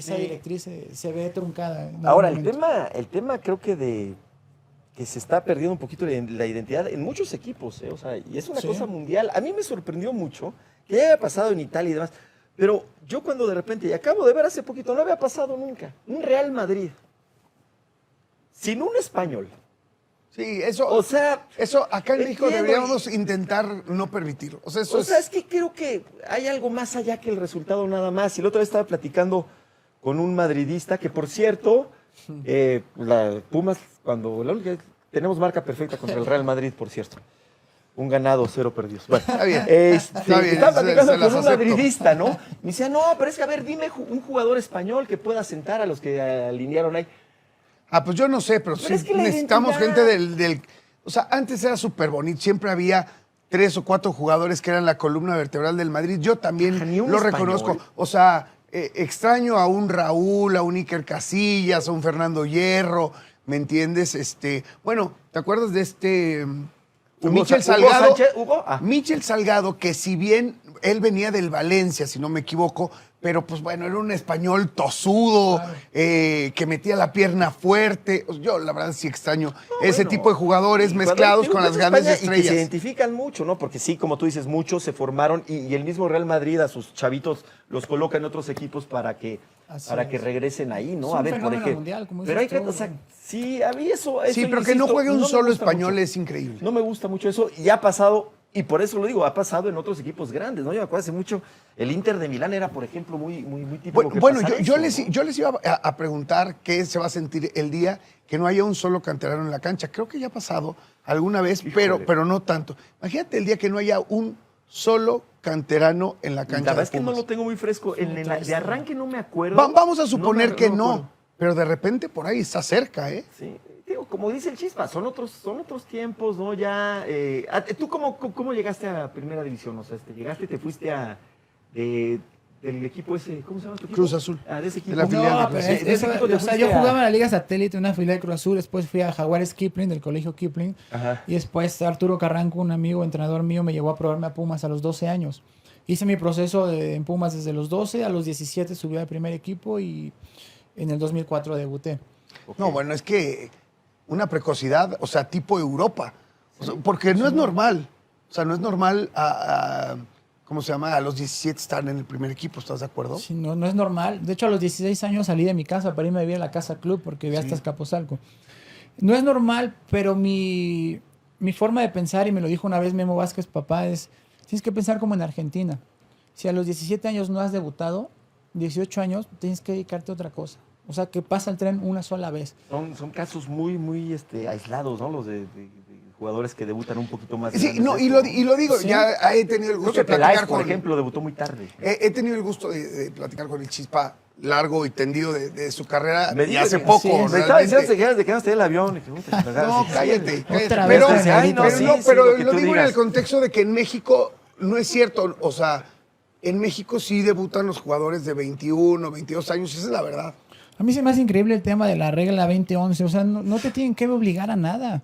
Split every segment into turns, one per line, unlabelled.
esa directriz se ve truncada.
Ahora, el tema creo que que se está perdiendo un poquito la identidad en muchos equipos, ¿eh? O sea, y es una cosa mundial. A mí me sorprendió mucho que ya haya pasado en Italia y demás, pero yo cuando de repente, y acabo de ver hace poquito, no había pasado nunca, un Real Madrid sin un español.
Sí, eso,
O sea,
eso acá en México
entiendo,
deberíamos intentar no permitirlo. O sea,
es que creo que hay algo más allá que el resultado nada más. Y la otra vez estaba platicando con un madridista que, por cierto, la Pumas, tenemos marca perfecta contra el Real Madrid, por cierto. Un ganado, 0 perdidos. Bueno,
está bien.
está
bien,
estaba platicando
se las
con un
acepto.
madridista, ¿no? Me decía, no, pero es que, a ver, dime un jugador español que pueda sentar a los que alinearon ahí.
Ah, pues yo no sé, pero sí
es que la
necesitamos
identidad-
gente O sea, antes era súper bonito, siempre había 3 o 4 jugadores que eran la columna vertebral del Madrid. Yo también
Ajá, ni un
lo
español.
reconozco. O sea, extraño a un Raúl, a un Iker Casillas, a un Fernando Hierro, ¿me entiendes? Bueno, ¿te acuerdas de Michel Salgado?
Sánchez, Hugo,
Michel Salgado, que si bien él venía del Valencia, si no me equivoco, pero pues bueno, era un español tosudo, que metía la pierna fuerte. Yo la verdad sí extraño ese tipo de jugadores
y
mezclados
cuando-
con las
digo,
grandes
España, y que se
estrellas.
identifican mucho, ¿no? Porque sí, como tú dices, muchos se formaron y el mismo Real Madrid a sus chavitos los coloca en otros equipos para que regresen ahí, ¿no?
Es un
a ver, por
fenómeno
ejemplo.
mundial, como
Pero hay
dices
que,
tú,
o sea,
güey.
sí, a mí eso
Sí, pero que no
insisto,
juegue un
me
solo
gusta
español
mucho.
es increíble.
No me gusta mucho eso y ha pasado, y por eso lo digo, ha pasado en otros equipos grandes, ¿no? Yo me acuerdo hace mucho, el Inter de Milán era, por ejemplo, muy típico que
Bueno,
pasara
yo
eso, ¿no?
les iba a preguntar qué se va a sentir el día que no haya un solo canterano en la cancha. Creo que ya ha pasado alguna vez, pero no tanto. Imagínate el día que no haya un solo canterano en la cancha.
La verdad
de
es que no
Pumas.
lo tengo muy fresco. De arranque no me acuerdo.
Vamos a suponer que
me
no,
acuerdo.
pero de repente por ahí está cerca, ¿eh?
Sí, digo, como dice el Chispa, son otros tiempos, ¿no? Ya, ¿tú cómo llegaste a Primera División? O sea, llegaste y te fuiste del equipo ese, ¿cómo se llama tu equipo?
Cruz Azul.
De ese equipo.
De la filial de
No,
Cruz
pero
Azul.
de ese equipo te
o sea,
fuiste
yo jugaba
a-
en la Liga Satélite, una filial de Cruz Azul, después fui a Jaguares Kipling, del colegio Kipling,
Ajá.
y después Arturo Carranco, un amigo, entrenador mío, me llevó a probarme a Pumas a los 12 años. Hice mi proceso en Pumas desde los 12, a los 17 subí al primer equipo y en el 2004 debuté.
No, bueno, es que una precocidad, o sea, tipo Europa. O sea, porque no es normal. O sea, no es normal ¿cómo se llama? A los 17 estar en el primer equipo, ¿estás de acuerdo?
Sí, no es normal. De hecho, a los 16 años salí de mi casa para irme a vivir a la casa club porque vivía hasta Azcapotzalco. No es normal, pero mi forma de pensar, y me lo dijo una vez Memo Vázquez, papá, es, tienes que pensar como en Argentina. Si a los 17 años no has debutado, 18 años, tienes que dedicarte a otra cosa. O sea, que pasa el tren una sola vez.
Son casos muy aislados, ¿no? Los de jugadores que debutan un poquito más.
Sí,
grandes,
no, y
esto,
lo digo,
Sí.
ya he tenido el
Creo
gusto
que
de platicar
Peláez, por
con...
ejemplo, debutó muy tarde.
He tenido el gusto de platicar con el Chispa largo y tendido de su carrera
Me
y
dijo
hace
que-
poco,
sí, me
Me estaba diciendo
realmente.
de que no esté el avión. Y que, puta,
No,
sí,
cállate, cállate.
Otra
Pero,
vez,
ay, no,
pero,
sí,
no,
sí,
pero
lo que
lo
tú
digo en
digas.
el contexto de que en México no es cierto. O sea, en México sí debutan los jugadores de 21, 22 años, esa es la verdad.
A mí se me hace increíble el tema de la regla 2011. O sea, no te tienen que obligar a nada.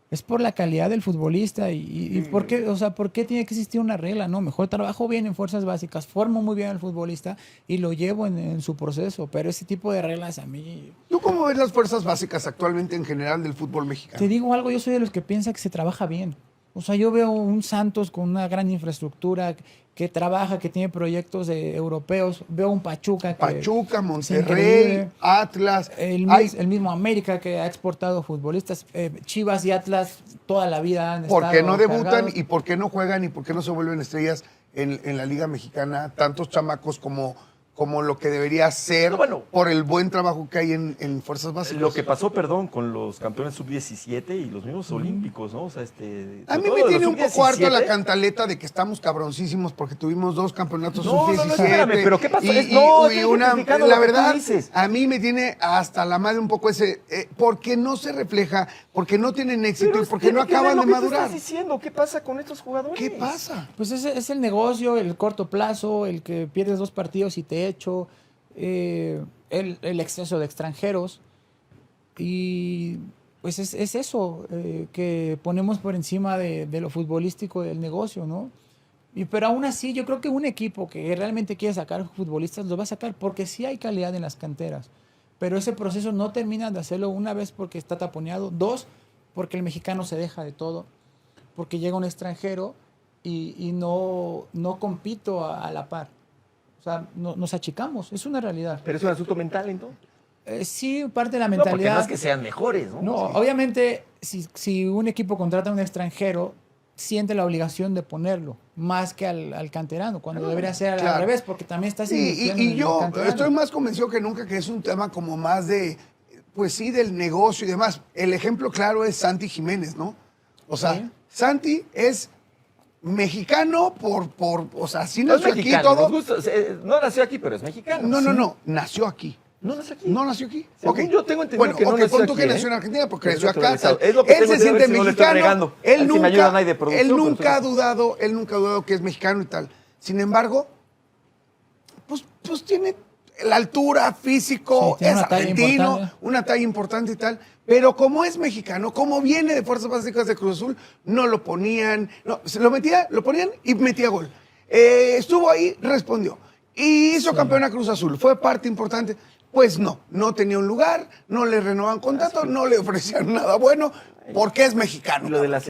Es por la calidad del futbolista y ¿por qué, o sea, por qué tiene que existir una regla? No, mejor trabajo bien en fuerzas básicas, formo muy bien al futbolista y lo llevo en su proceso. Pero ese tipo de reglas a mí...
¿Tú cómo ves las fuerzas básicas actualmente en general del fútbol mexicano?
Te digo algo, yo soy de los que piensa que se trabaja bien. O sea, yo veo un Santos con una gran infraestructura, que trabaja, que tiene proyectos europeos. Veo un Pachuca que...
Pachuca,
es
Monterrey,
increíble.
Atlas.
El mismo América que ha exportado futbolistas. Chivas y Atlas toda la vida han
¿Por qué
estado
no debutan
cargados.
y por qué no juegan y por qué no se vuelven estrellas en la Liga Mexicana? Tantos chamacos como lo que debería ser
No, bueno.
por el buen trabajo que hay en fuerzas básicas.
Lo que pasó, perdón, con los campeones sub-17 y los mismos olímpicos, ¿no? O sea,
A
sobre
mí
todo
me
de
tiene
los
un poco harto la
sub-17.
cantaleta de que estamos cabroncísimos porque tuvimos 2 campeonatos
No,
sub-17.
espérame, pero ¿qué pasó?
Y
Estoy
una,
criticando
la
lo que tú
verdad,
dices.
a mí me tiene hasta la madre un poco ese, porque no se refleja, porque no tienen éxito
Pero
y porque no
tiene que ver
acaban
lo
de
que tú
madurar.
estás diciendo? ¿Qué pasa con estos jugadores?
¿Qué pasa?
Pues es el negocio, el corto plazo, el que pierdes 2 partidos y te echo, el exceso de extranjeros. Y pues es eso, que ponemos por encima de lo futbolístico del negocio, ¿no? Pero aún así, yo creo que un equipo que realmente quiere sacar futbolistas los va a sacar porque sí hay calidad en las canteras. Pero ese proceso no termina de hacerlo una vez porque está taponeado, dos, porque el mexicano se deja de todo, porque llega un extranjero y no compito a la par. O sea, nos achicamos, es una realidad.
Pero es un asunto mental, entonces.
Sí, parte de la
No, porque
mentalidad.
no es que sean mejores, ¿no?
No,
Sí.
obviamente, si un equipo contrata a un extranjero, siente la obligación de ponerlo, más que al canterano, cuando debería ser al
claro.
revés, porque también estás
Sí,
invirtiendo
y
en el
yo
canterano.
estoy más convencido que nunca que es un tema como más de, pues sí, del negocio y demás. El ejemplo claro es Santi Jiménez, ¿no? O sea,
Sí.
Santi es mexicano o sea, sí
No es
nació aquí y
mexicano,
todo.
nos gusta, no nació aquí, pero es mexicano.
No, nació aquí.
No nació aquí.
No nació aquí.
Según
Ok.
yo tengo entendido
Bueno,
que no
ok,
nació
pon tú
aquí,
que
¿eh?
nació en Argentina porque
Pero
creció
es
acá.
naturalizado. Es lo que
Él
tengo
se
entendido, a ver
siente
si no le estoy
mexicano.
regando. A
Él
ver si me ayudan ahí de producción,
él
pero
nunca ha
estoy-
dudado que es mexicano y tal. Sin embargo, pues tiene la altura, físico,
Sí, tiene
es
una talla
argentino,
importante.
una talla importante y tal. Pero como es mexicano, como viene de Fuerzas Básicas de Cruz Azul, no lo ponían, no, se lo ponían y metía gol. Estuvo ahí, respondió. Y hizo campeón a Cruz Azul, fue parte importante. Pues no tenía un lugar, no le renovan contrato, no le ofrecían nada bueno, porque es mexicano.
Lo de la